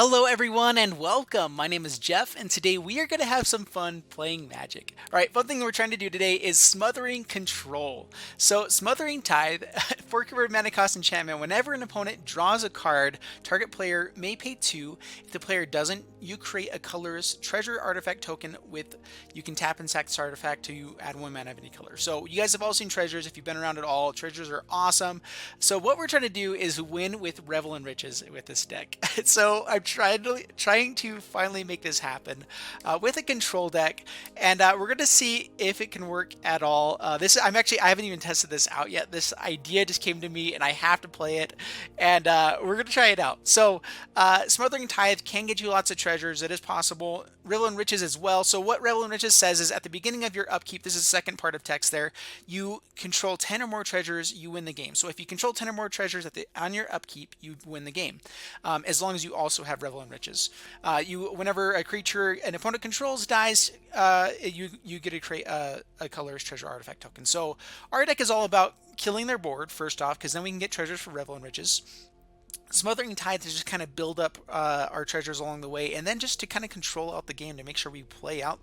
Hello, everyone, and welcome. My name is Jeff, and today we are going to have some fun playing Magic. All right, fun thing we're trying to do today is Smothering Control. So, Smothering Tithe, 4 mana cost enchantment. Whenever an opponent draws a card, target player may pay 2. If the player doesn't, you create a colorless treasure artifact token with. You can tap and sack this artifact to add 1 mana of any color. So, you guys have all seen treasures. If you've been around at all, treasures are awesome. So, what we're trying to do is win with Revel and Riches with this deck. So, I'm trying to finally make this happen with a control deck, and we're going to see if it can work at all. I haven't even tested this out yet. This idea just came to me, and I have to play it, and we're going to try it out. So, Smothering Tithe can get you lots of treasures. It is possible. Revel and Riches as well. So, what Revel and Riches says is at the beginning of your upkeep, this is the second part of text there, you control 10 or more treasures, you win the game. So, if you control 10 or more treasures on your upkeep, you win the game, as long as you also have Revel and Riches. Whenever a creature an opponent controls dies, you get to create a colorless treasure artifact token. So our deck is all about killing their board first off, because then we can get treasures for Revel and Riches. Smothering Tithe to just kind of build up our treasures along the way, and then just to kind of control out the game to make sure we play out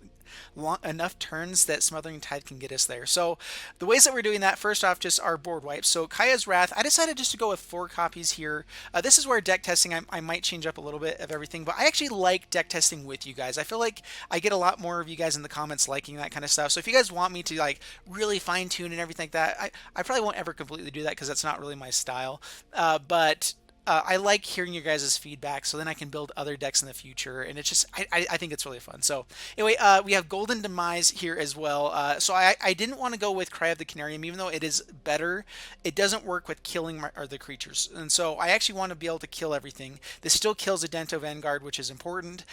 enough turns that Smothering Tithe can get us there. So the ways that we're doing that, first off, just our board wipes. So Kaya's Wrath, I decided just to go with 4 copies here. This is where deck testing, I might change up a little bit of everything, but I actually like deck testing with you guys. I feel like I get a lot more of you guys in the comments liking that kind of stuff. So if you guys want me to like really fine tune and everything like that, I probably won't ever completely do that because that's not really my style. But I like hearing your guys' feedback, so then I can build other decks in the future, and it's just I think it's really fun. So anyway, we have Golden Demise here as well. So I didn't want to go with Cry of the Canarium, even though it is better. It doesn't work with killing the creatures, and so I actually want to be able to kill everything. This still kills a Dento Vanguard, which is important.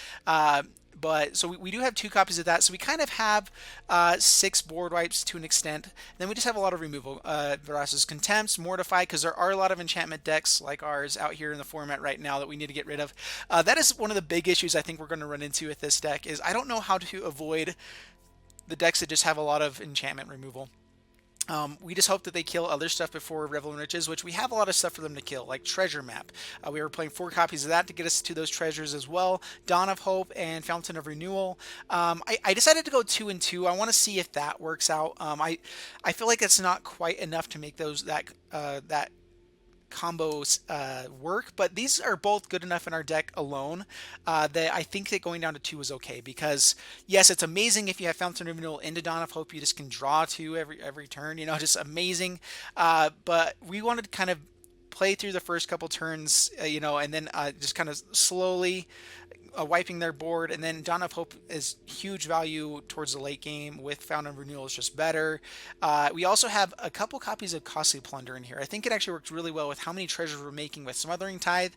But so we do have 2 copies of that, so we kind of have 6 board wipes to an extent. Then we just have a lot of removal. Verasa's Contempt, Mortify, because there are a lot of enchantment decks like ours out here in the format right now that we need to get rid of. That is one of the big issues I think we're going to run into with this deck, is I don't know how to avoid the decks that just have a lot of enchantment removal. We just hope that they kill other stuff before Revel and Riches, which we have a lot of stuff for them to kill, like Treasure Map. We were playing 4 copies of that to get us to those treasures as well. Dawn of Hope and Fountain of Renewal. I decided to go 2 and 2. I want to see if that works out. I feel like it's not quite enough to make that combos work, but these are both good enough in our deck alone that I think that going down to 2 is okay, because yes, it's amazing if you have Fountain of Renewal into Dawn of Hope, you just can draw 2 every turn, just amazing. But we wanted to kind of play through the first couple turns, and then just kind of slowly wiping their board, and then Dawn of Hope is huge value towards the late game. With Fountain of Renewal is just better. We also have a couple copies of Costly Plunder in here. I think it actually works really well with how many treasures we're making with Smothering Tithe,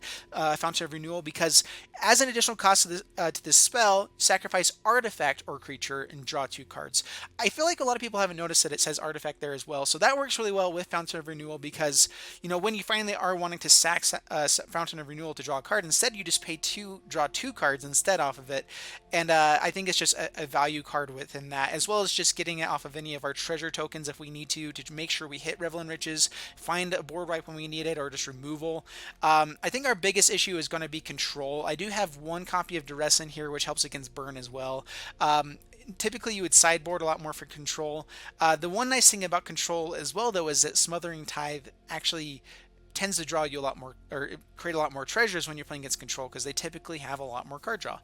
Fountain of Renewal, because as an additional cost to this spell, sacrifice artifact or creature and draw 2 cards. I feel like a lot of people haven't noticed that it says artifact there as well, so that works really well with Fountain of Renewal, because when you finally are wanting to sack Fountain of Renewal to draw a card, instead you just pay 2, draw 2 cards instead off of it. And I think it's just a value card within that, as well as just getting it off of any of our treasure tokens if we need to make sure we hit Revel and Riches, find a board wipe when we need it, or just removal. I think our biggest issue is going to be control. I do have 1 copy of Duress in here, which helps against burn as well. Typically you would sideboard a lot more for control. The one nice thing about control as well, though, is that Smothering Tithe actually tends to draw you a lot more, or create a lot more treasures when you're playing against control, because they typically have a lot more card draw.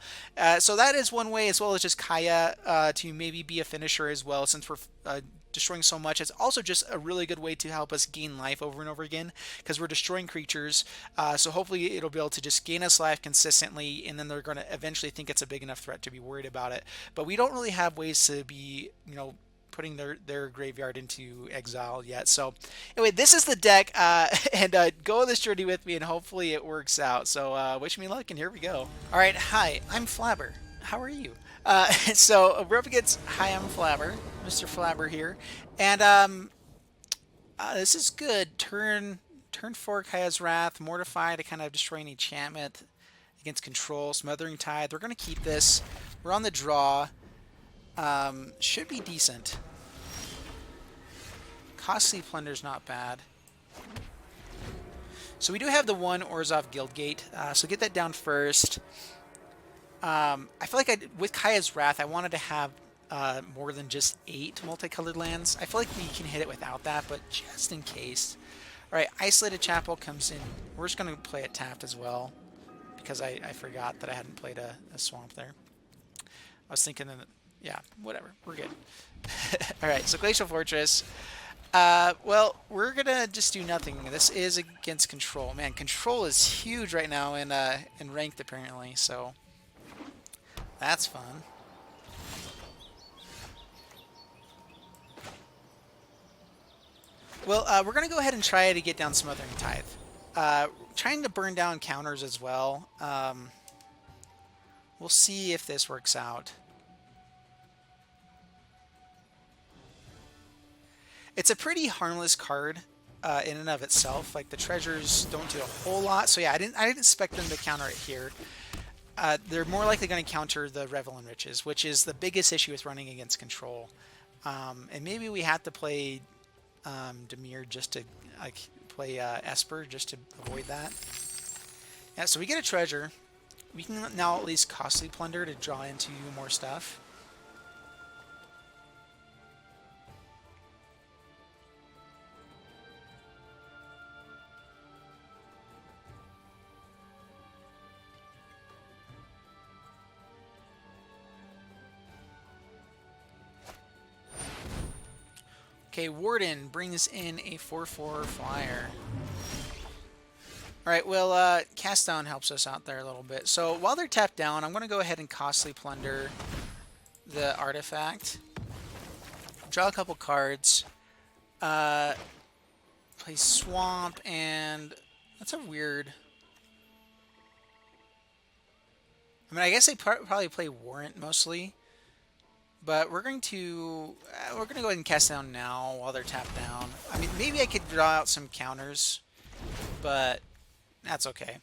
So that is one way, as well as just Kaya to maybe be a finisher as well, since we're destroying so much. It's also just a really good way to help us gain life over and over again, because we're destroying creatures. So hopefully it'll be able to just gain us life consistently, and then they're going to eventually think it's a big enough threat to be worried about it. But we don't really have ways to be, putting their graveyard into exile yet. So anyway, this is the deck, and go on this journey with me, and hopefully it works out. So wish me luck, and here we go. All right, hi, I'm Flabber. How are you? So we're up against Hi, I'm Flabber, Mr. Flabber here, and this is good. Turn 4, Kaya's Wrath, Mortify to kind of destroy an enchantment against control. Smothering Tithe. We're going to keep this. We're on the draw. Should be decent. Costly Plunder's not bad. So we do have the one Orzhov Guildgate, so get that down first. I feel like with Kaya's Wrath, I wanted to have more than just 8 multicolored lands. I feel like we can hit it without that, but just in case. Alright, Isolated Chapel comes in. We're just going to play it tapped as well, because I forgot that I hadn't played a swamp there. I was thinking that, yeah, whatever, we're good. Alright, so Glacial Fortress. Well, we're gonna just do nothing. This is against control. Man, control is huge right now in ranked apparently, so that's fun. Well, we're gonna go ahead and try to get down Smothering Tithe. Trying to burn down counters as well. We'll see if this works out. It's a pretty harmless card in and of itself. Like the treasures don't do a whole lot. So yeah, I didn't expect them to counter it here. They're more likely going to counter the Revel and Riches, which is the biggest issue with running against control. And maybe we have to play Dimir just to play Esper just to avoid that. Yeah, so we get a treasure. We can now at least Costly Plunder to draw into more stuff. Okay, Warden brings in a 4/4 flyer. Alright, well, Cast Down helps us out there a little bit. So while they're tapped down, I'm going to go ahead and Costly Plunder the artifact. Draw a couple cards. Play Swamp, and that's a weird... I mean, I guess they probably play Warrant mostly. But we're going to go ahead and cast down now while they're tapped down. I mean, maybe I could draw out some counters, but that's okay.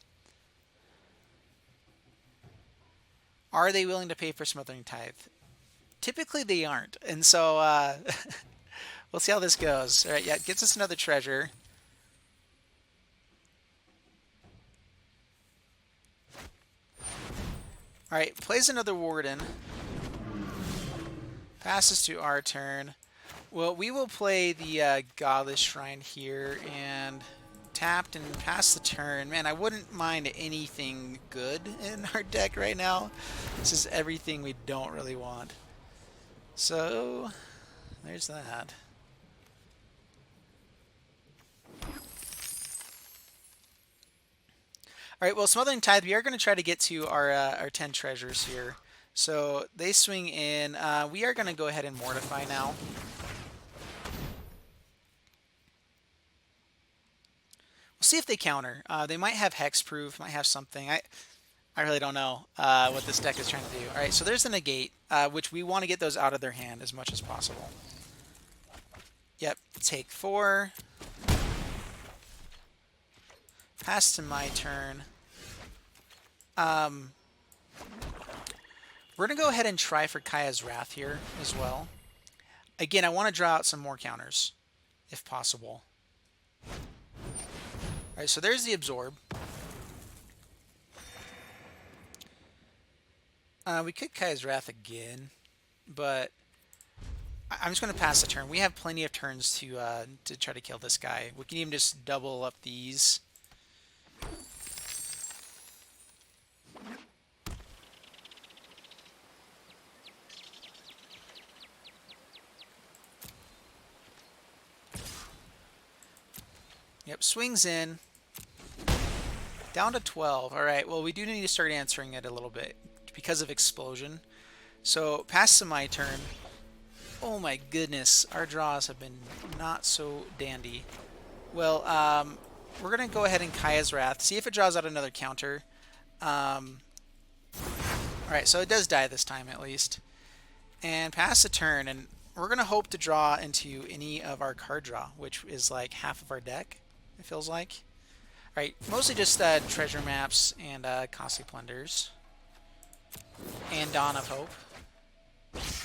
Are they willing to pay for Smothering Tithe? Typically they aren't, and so we'll see how this goes. All right, yeah, it gets us another treasure. All right, plays another Warden. Passes to our turn. Well, we will play the Godless Shrine here and tapped and pass the turn. Man, I wouldn't mind anything good in our deck right now. This is everything we don't really want. So, there's that. Alright, well, Smothering Tithe, we are going to try to get to our 10 treasures here. So they swing in. We are going to go ahead and Mortify now. We'll see if they counter. They might have Hexproof, might have something. I really don't know what this deck is trying to do. All right, so there's the Negate, which we want to get those out of their hand as much as possible. Yep, take 4. Pass to my turn. We're going to go ahead and try for Kaya's Wrath here as well. Again, I want to draw out some more counters, if possible. Alright, so there's the Absorb. We could Kaya's Wrath again, but I'm just going to pass the turn. We have plenty of turns to try to kill this guy. We can even just double up these. Yep, swings in. Down to 12. All right, well, we do need to start answering it a little bit because of Explosion. So, pass to my turn. Oh my goodness, our draws have been not so dandy. Well, we're going to go ahead and Kaya's Wrath, see if it draws out another counter. Alright, so it does die this time at least. And pass the turn, and we're going to hope to draw into any of our card draw, which is like half of our deck, it feels like. Alright, mostly just treasure maps and costly plunders. And Dawn of Hope.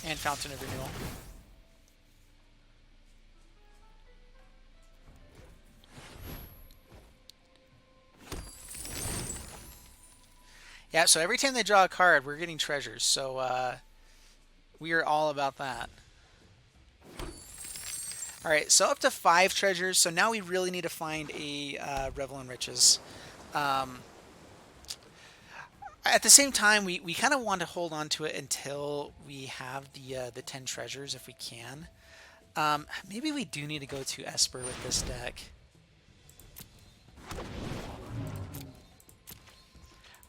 And Fountain of Renewal. Yeah, so every time they draw a card, we're getting treasures. So we are all about that. All right, so up to 5 treasures. So now we really need to find a Revel in Riches. Um, at the same time, we kind of want to hold on to it until we have the 10 treasures if we can. Maybe we do need to go to Esper with this deck.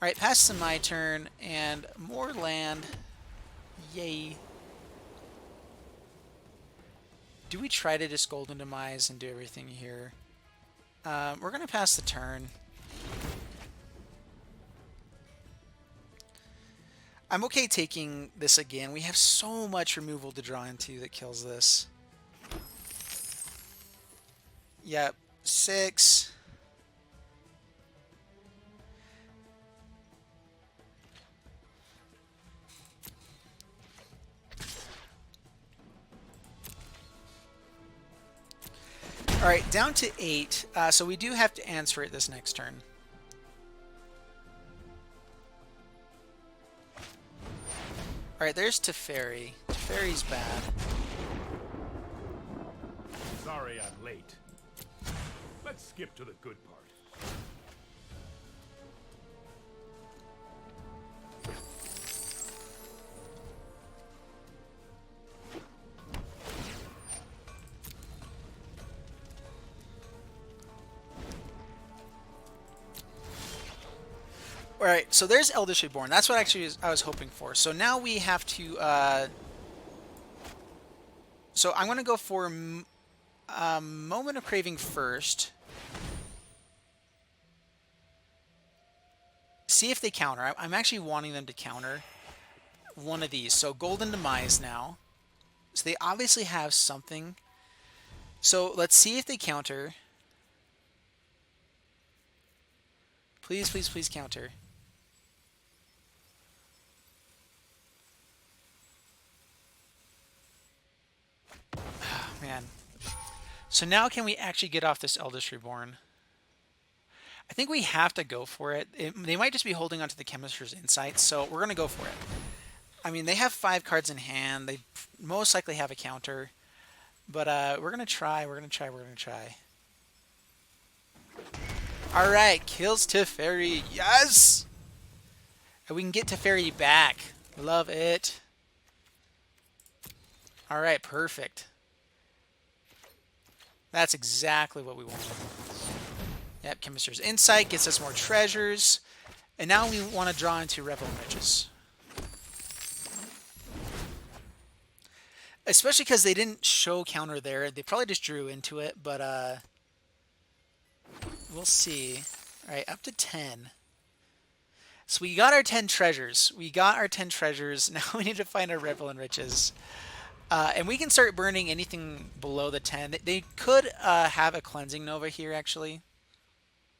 All right, pass to my turn, and more land. Yay. Do we try to just Golden Demise and do everything here? We're going to pass the turn. I'm okay taking this again. We have so much removal to draw into that kills this. Yep, 6. All right, down to 8. So we do have to answer it this next turn. All right, there's Teferi. Teferi's bad. Sorry I'm late. Let's skip to the good part. All right, so there's Eldritch Reborn. That's what actually I was hoping for. So now we have to... so I'm going to go for Moment of Craving first. See if they counter. I'm actually wanting them to counter one of these. So Golden Demise now. So they obviously have something. So let's see if they counter. Please, please, please counter. Man. So now can we actually get off this Eldritch Reborn? I think we have to go for it. They might just be holding on to the Chemist's Insight, so we're going to go for it. I mean, they have 5 cards in hand. They most likely have a counter. But we're going to try, we're going to try, we're going to try. All right, kills Teferi. Yes! And we can get Teferi back. Love it. All right, perfect. That's exactly what we wanted. Yep, Chemist's Insight gets us more treasures. And now we want to draw into Revel in Riches. Especially because they didn't show counter there. They probably just drew into it, but we'll see. All right, up to 10. So we got our 10 treasures. We got our 10 treasures. Now we need to find our Revel in Riches. And we can start burning anything below the 10. They could have a Cleansing Nova here, actually.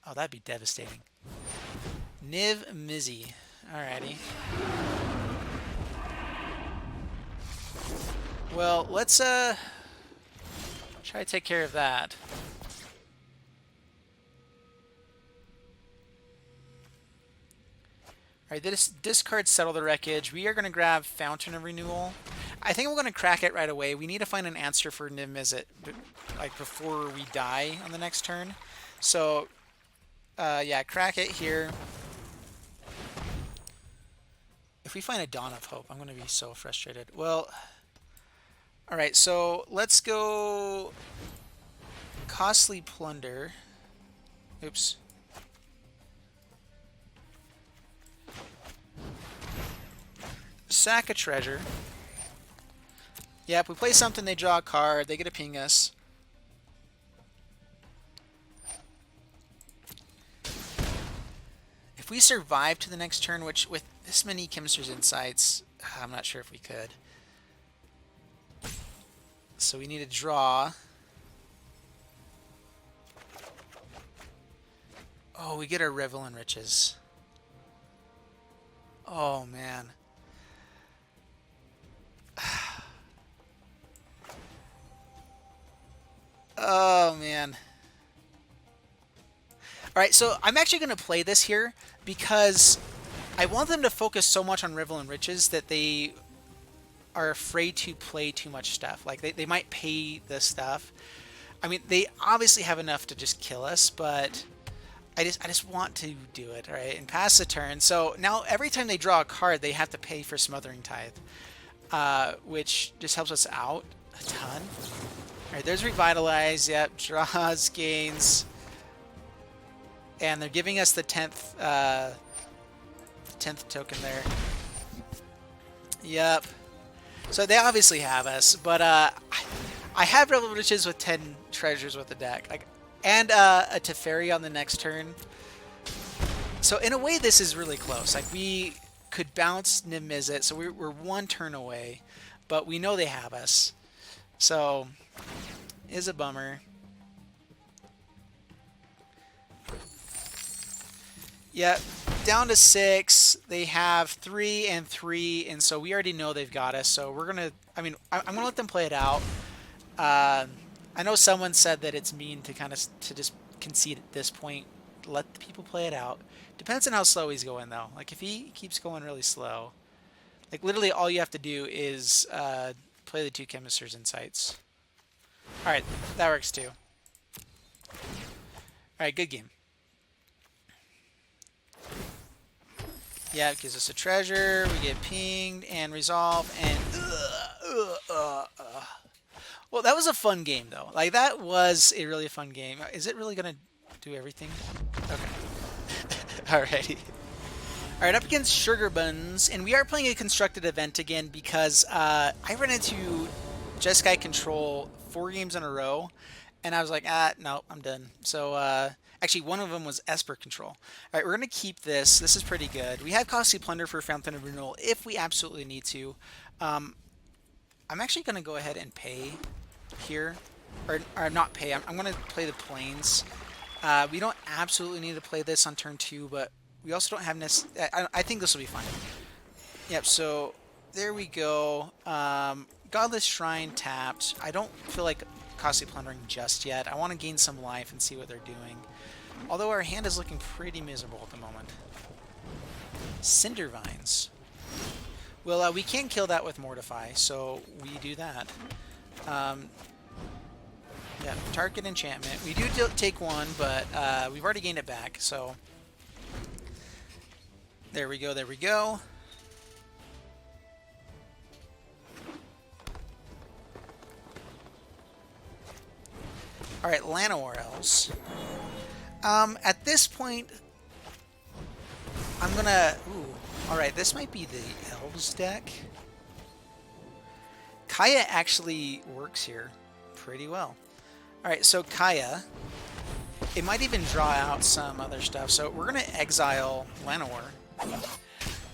Oh, that'd be devastating. Emisizzle. Alrighty. Well, let's try to take care of that. Alright, this discard Settle the Wreckage. We are going to grab Fountain of Renewal. I think we're going to crack it right away. We need to find an answer for Emisizzle, like before we die on the next turn. So, yeah, crack it here. If we find a Dawn of Hope, I'm going to be so frustrated. Well, all right, so let's go Costly Plunder. Oops. Sack a treasure. Yep, we play something, they draw a card, they get to ping us. If we survive to the next turn, which with this many Chemist's Insights, I'm not sure if we could. So we need to draw. Oh, we get our Revel in Riches. Oh, man. Oh, man. All right, so I'm actually going to play this here because I want them to focus so much on Revel and Riches that they are afraid to play too much stuff. Like they might pay the stuff. I mean, they obviously have enough to just kill us, but I just want to do it, right? And pass the turn. So now every time they draw a card, they have to pay for Smothering Tithe, which just helps us out a ton. All right, there's Revitalize. Yep, draws, gains. And they're giving us the 10th token there. Yep. So they obviously have us, but I have Revel Riches with 10 treasures with the deck, like, and a Teferi on the next turn. So in a way, this is really close. Like we could bounce Emisizzle, so we're one turn away, but we know they have us. So is a bummer. Yeah, down to 6. They have 3 and 3, and so we already know they've got us. So we're gonna. I mean, I'm gonna let them play it out. I know someone said that it's mean to to just concede at this point. Let the people play it out. Depends on how slow he's going though. Like if he keeps going really slow, like literally all you have to do is play the 2 Chemisters Insights. All right, that works too. All right, good game. Yeah, it gives us a treasure. We get pinged and resolve and. Well, that was a fun game though. Like that was a really fun game. Is it really gonna do everything? Okay. Alrighty. Alright, up against Sugar Buns, and we are playing a constructed event again because I ran into Jeskai Control 4 games in a row, and I was like, no, I'm done. So, actually, one of them was Esper Control. Alright, we're going to keep this. This is pretty good. We have Costly Plunder for Fountain of Renewal if we absolutely need to. I'm actually going to go ahead and pay here. Or not pay. I'm going to play the Plains. We don't absolutely need to play this on turn 2, but we also don't have I think this will be fine. Yep, so there we go. Godless Shrine tapped. I don't feel like Costly Plundering just yet. I want to gain some life and see what they're doing. Although our hand is looking pretty miserable at the moment. Cinder Vines. Well, we can kill that with Mortify, so we do that. Yeah, target enchantment. We do take 1, but we've already gained it back, so... There we go, there we go. Alright, Llanowar Elves. At this point, I'm gonna... Ooh, alright, this might be the Elves deck. Kaya actually works here pretty well. Alright, so Kaya, it might even draw out some other stuff. So we're going to exile Llanowar.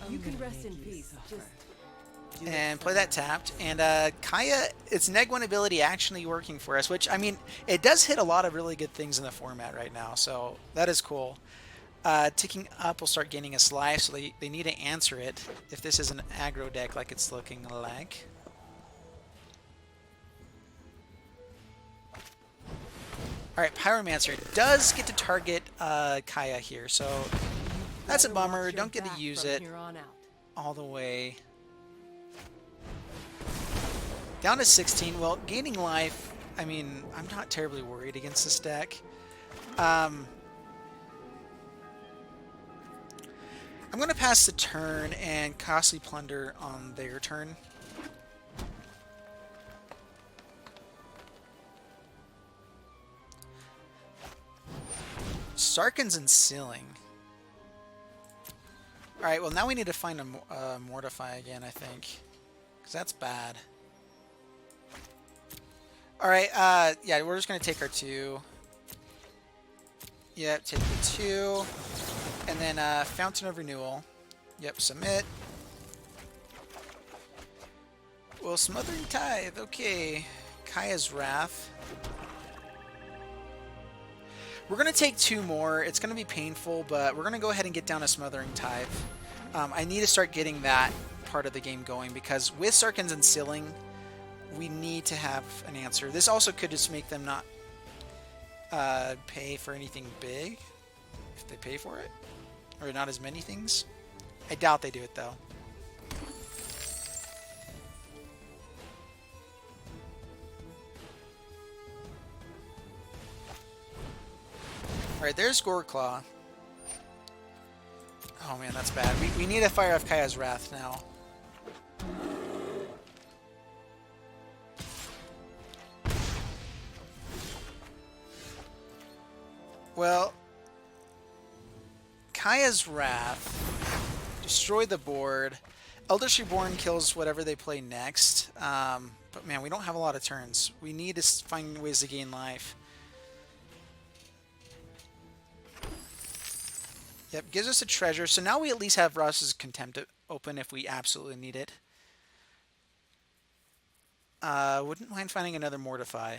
You can rest in peace. And play that tapped. And Kaya, its neg 1 ability actually working for us, which, I mean, it does hit a lot of really good things in the format right now. So that is cool. Ticking up will start gaining us life, so they need to answer it if this is an aggro deck like it's looking like. Alright, Pyromancer does get to target Kaya here, so that's a bummer. Don't get to use it all the way. Down to 16. Well, gaining life, I mean, I'm not terribly worried against this deck. I'm going to pass the turn and Costly Plunder on their turn. Sarkhan's and Sealing. Alright, well now we need to find a Mortify again, I think. Because that's bad. Alright, yeah, we're just going to take our 2. Yep, take the 2. And then Fountain of Renewal. Yep, submit. Well, Smothering Tithe, okay. Kaya's Wrath. We're going to take 2 more. It's going to be painful, but we're going to go ahead and get down a Smothering Tithe. I need to start getting that part of the game going, because with Sarkhan's and Sealing, we need to have an answer. This also could just make them not pay for anything big, if they pay for it. Or not as many things. I doubt they do it, though. Alright, there's Goreclaw. Oh man, that's bad. We need to fire off Kaya's Wrath now. Well, Kaya's Wrath, destroy the board. Eldritch Reborn kills whatever they play next. But man, we don't have a lot of turns. We need to find ways to gain life. Yep, gives us a treasure. So now we at least have Ross's Contempt open if we absolutely need it. Wouldn't mind finding another Mortify.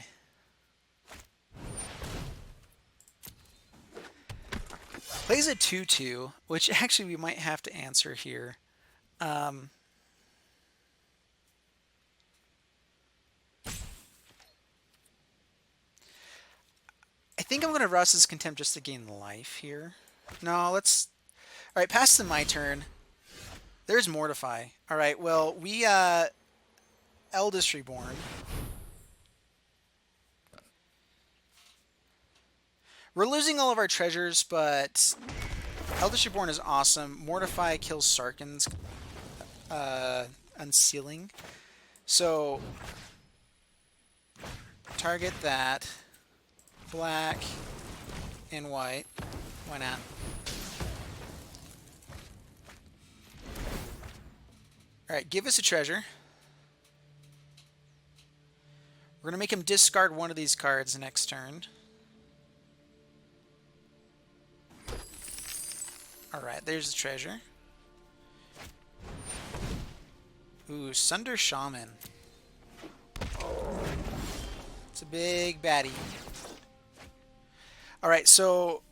Plays a 2/2, which actually we might have to answer here. I think I'm going to Ross's Contempt just to gain life here. No, let's... Alright, pass to my turn. There's Mortify. Alright, well, we, Eldest Reborn. We're losing all of our treasures, but Eldest Reborn is awesome. Mortify kills Sarkhan's Unsealing. So, target that. Black and white. Why not? Alright, give us a treasure. We're going to make him discard one of these cards next turn. Alright, there's the treasure. Ooh, Sunder Shaman. It's a big baddie. Alright, so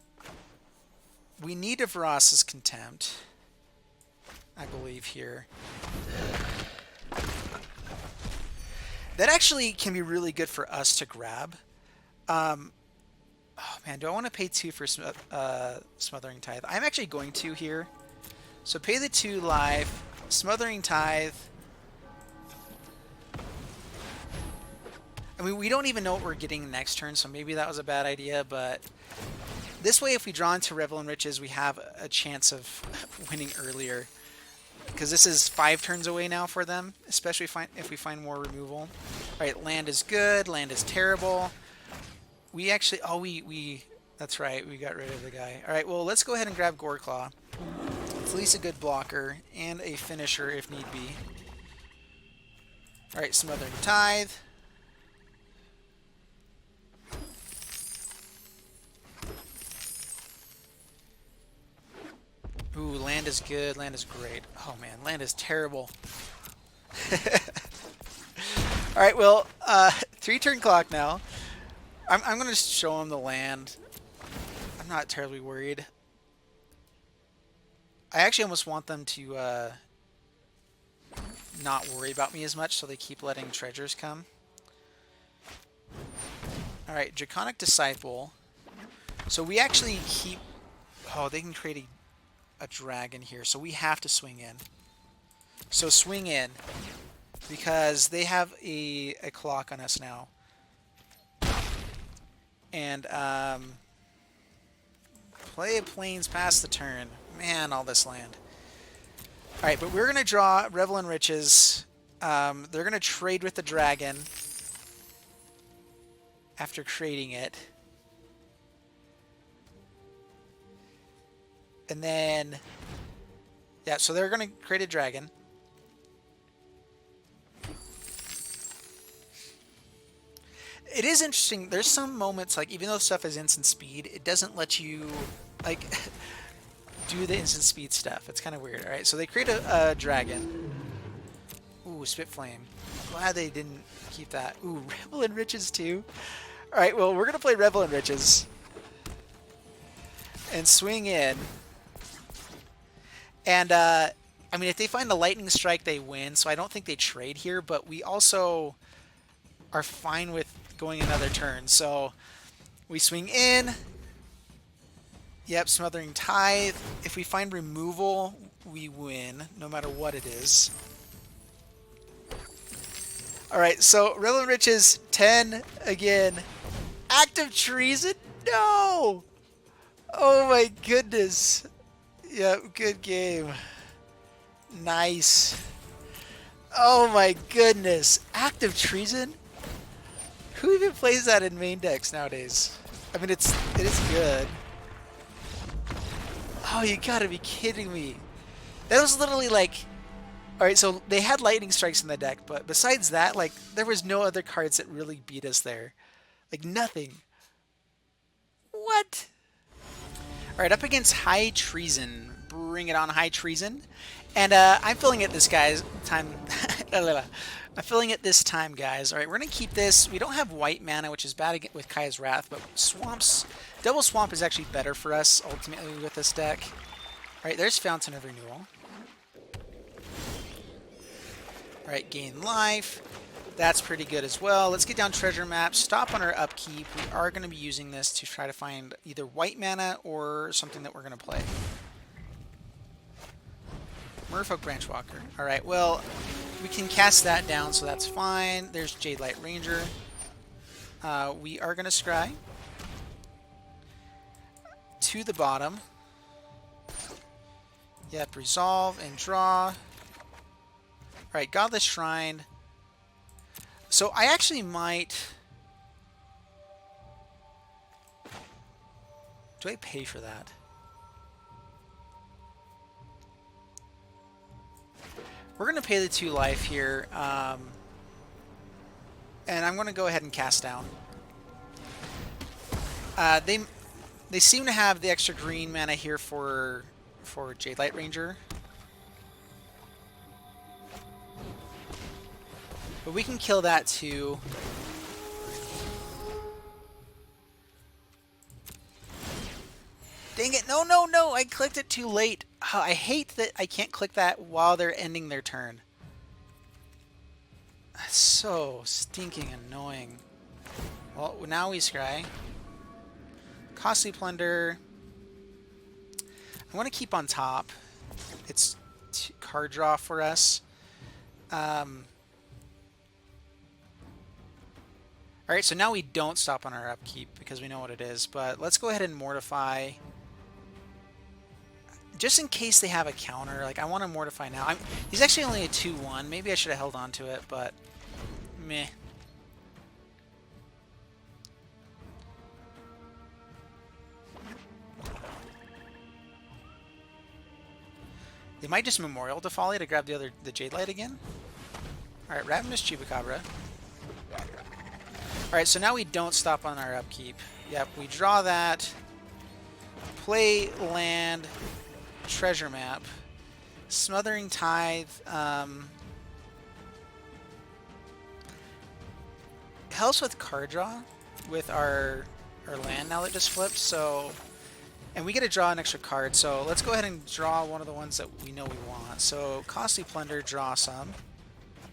we need a Ross's Contempt, I believe, here. That actually can be really good for us to grab. Oh man, do I want to pay 2 for Smothering Tithe? I'm actually going to here. So pay the 2 live, Smothering Tithe. I mean, we don't even know what we're getting next turn, so maybe that was a bad idea, but this way, if we draw into Revel in Riches, we have a chance of winning earlier. Because this is 5 turns away now for them, especially if we find more removal. Alright, land is good, land is terrible. We actually... Oh, that's right, we got rid of the guy. Alright, well, let's go ahead and grab Goreclaw. It's at least a good blocker, and a finisher if need be. Alright, Smothering Tithe. Ooh, land is good, land is great. Oh man, land is terrible. Alright, well, 3-turn clock now. I'm going to show him the land. I'm not terribly worried. I actually almost want them to not worry about me as much, so they keep letting treasures come. Alright, Draconic Disciple. So we actually keep... Oh, they can create a dragon here, so we have to swing in. So swing in, because they have a clock on us now. And play Plains past the turn. Man, all this land. Alright, but we're going to draw Revel in Riches. They're going to trade with the dragon after creating it. And then, yeah, so they're going to create a dragon. It is interesting. There's some moments, like, even though stuff is instant speed, it doesn't let you, like, do the instant speed stuff. It's kind of weird. All right, so they create a dragon. Ooh, Spitflame. Glad they didn't keep that. Ooh, Revel in Riches, too. All right, well, we're going to play Revel in Riches. And swing in. And, I mean, if they find the Lightning Strike, they win, so I don't think they trade here, but we also are fine with going another turn. So we swing in. Yep, Smothering Tithe. If we find removal, we win, no matter what it is. Alright, so Revel Riches 10 again. Act of treason? No! Oh my goodness. Yeah, good game. Nice. Oh my goodness. Act of treason? Who even plays that in main decks nowadays? I mean, it is good. Oh, you gotta be kidding me. That was literally like... Alright, so they had lightning strikes in the deck, but besides that, like, there was no other cards that really beat us there. Like, nothing. What? Alright, up against High Treason. Bring it on, High Treason. And I'm filling it this time. I'm filling it this time, guys. Alright, we're going to keep this. We don't have white mana, which is bad with Kaya's Wrath, but Double Swamp is actually better for us, ultimately, with this deck. Alright, there's Fountain of Renewal. Alright, gain life. That's pretty good as well. Let's get down treasure map. Stop on our upkeep. We are going to be using this to try to find either white mana or something that we're going to play. Merfolk Branchwalker. Alright, well, we can cast that down, so that's fine. There's Jade Light Ranger. We are going to scry to the bottom. Yep, resolve and draw. Alright, Godless Shrine. So I actually might... Do I pay for that? We're going to pay the 2 life here. And I'm going to go ahead and cast down. They seem to have the extra green mana here for Jade Light Ranger. But we can kill that too. Dang it. No, no, no. I clicked it too late. Oh, I hate that I can't click that while they're ending their turn. That's so stinking annoying. Well, now we scry. Costly Plunder. I want to keep on top. It's card draw for us. Alright, so now we don't stop on our upkeep because we know what it is, but let's go ahead and Mortify. Just in case they have a counter, like I want to Mortify now. He's actually only a 2-1. Maybe I should have held on to it, but meh. They might just Memorial to Folly to grab the Jade Light again. Alright, Ravenous Chupacabra. Alright, so now we don't stop on our upkeep. Yep, we draw that. Play land. Treasure map. Smothering Tithe. Helps with card draw with our land now that just flipped, so... And we get to draw an extra card, so let's go ahead and draw one of the ones that we know we want. So, Costly Plunder, draw some.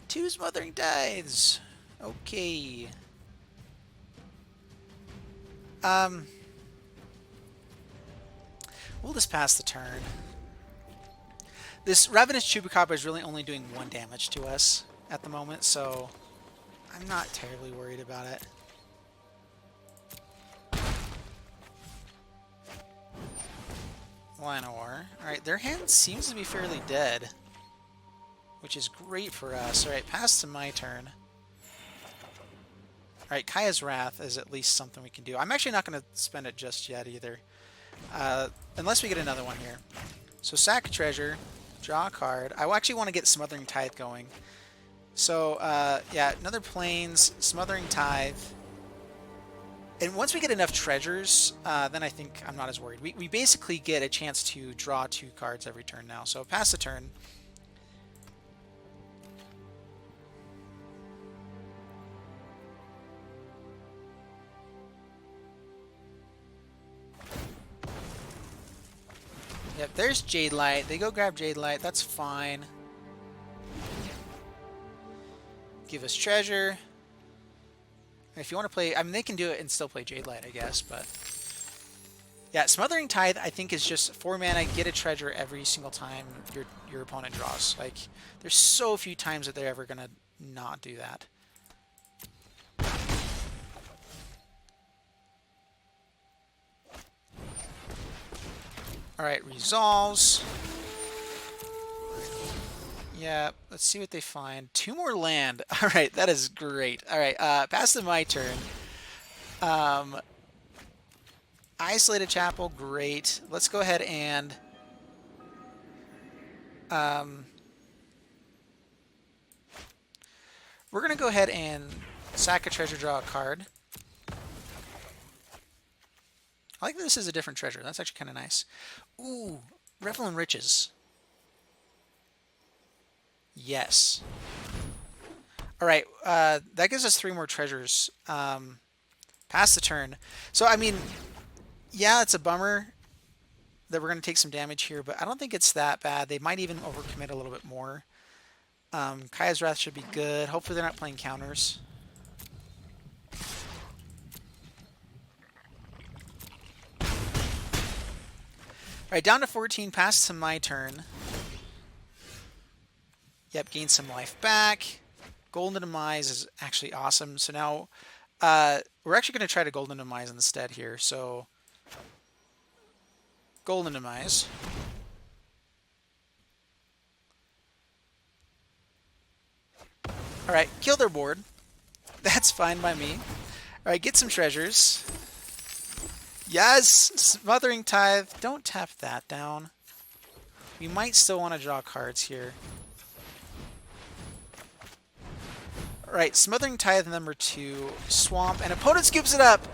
2 Smothering Tithes. Okay. We'll just pass the turn. This Ravenous Chupacabra is really only doing 1 damage to us at the moment, so I'm not terribly worried about it. Llanowar. Alright, their hand seems to be fairly dead, which is great for us. Alright, pass to my turn. Alright, Kaya's Wrath is at least something we can do. I'm actually not going to spend it just yet either. Unless we get another one here. So sack treasure, draw a card. I actually want to get Smothering Tithe going. So, yeah, another Plains, Smothering Tithe. And once we get enough treasures, then I think I'm not as worried. We basically get a chance to draw 2 cards every turn now. So pass the turn. Yep, there's Jade Light. They go grab Jade Light. That's fine. Give us treasure. If you want to play... I mean, they can do it and still play Jade Light, I guess, but... Yeah, Smothering Tithe, I think, is just 4 mana, get a treasure every single time your opponent draws. Like, there's so few times that they're ever going to not do that. Alright, resolves. Yeah, let's see what they find. 2 more land. Alright, that is great. Alright, pass to my turn. Isolated Chapel, great. Let's go ahead and we're going to go ahead and sack a treasure, draw a card. I like that this is a different treasure. That's actually kind of nice. Ooh, Revel in Riches. Yes. All right, that gives us 3 more treasures. Pass the turn. So, I mean, yeah, it's a bummer that we're going to take some damage here, but I don't think it's that bad. They might even overcommit a little bit more. Kaya's Wrath should be good. Hopefully they're not playing counters. Alright, down to 14, pass to my turn. Yep, gain some life back. Golden Demise is actually awesome. So now we're actually going to try to Golden Demise instead here. So Golden Demise. Alright, kill their board. That's fine by me. Alright, get some treasures. Yes! Smothering Tithe. Don't tap that down. We might still want to draw cards here. Alright, Smothering Tithe number 2. Swamp. And opponent scoops it up!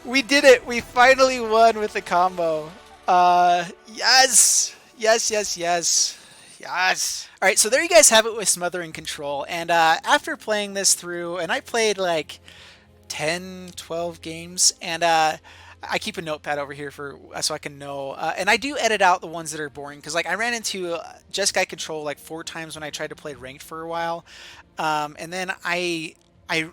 We did it! We finally won with the combo. Yes! Yes, yes, yes. Yes! Alright, so there you guys have it with Smothering Control. And after playing this through, and I played like 10, 12 games, and I keep a notepad over here for so I can know. And I do edit out the ones that are boring, because like I ran into Jeskai Control like 4 times when I tried to play ranked for a while. And then I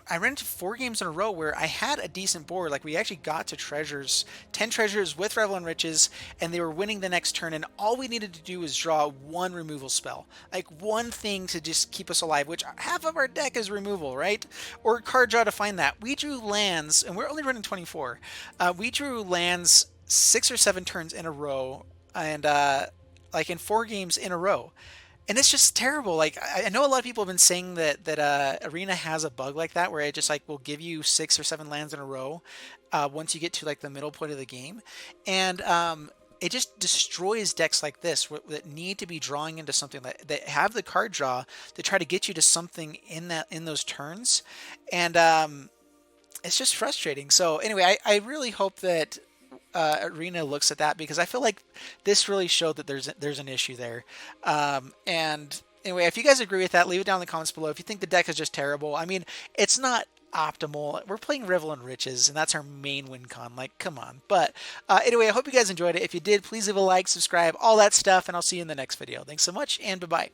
ran into 4 games in a row where I had a decent board. Like we actually got to treasures, 10 treasures with Revel in Riches, and they were winning the next turn. And all we needed to do was draw 1 removal spell, like 1 thing to just keep us alive, which half of our deck is removal, right? Or card draw to find that. We drew lands, and we're only running 24. We drew lands 6 or 7 turns in a row, and like in 4 games in a row. And it's just terrible. Like I know a lot of people have been saying that Arena has a bug like that, where it just like will give you 6 or 7 lands in a row once you get to like the middle point of the game, and it just destroys decks like this that need to be drawing into something that have the card draw to try to get you to something in those turns, and it's just frustrating. So anyway, I really hope that Arena looks at that, because I feel like this really showed that there's an issue there. And anyway, if you guys agree with that, leave it down in the comments below. If you think the deck is just terrible, I mean, it's not optimal. We're playing Revel in Riches, and that's our main win con. Like, come on. But anyway, I hope you guys enjoyed it. If you did, please leave a like, subscribe, all that stuff, and I'll see you in the next video. Thanks so much, and bye-bye.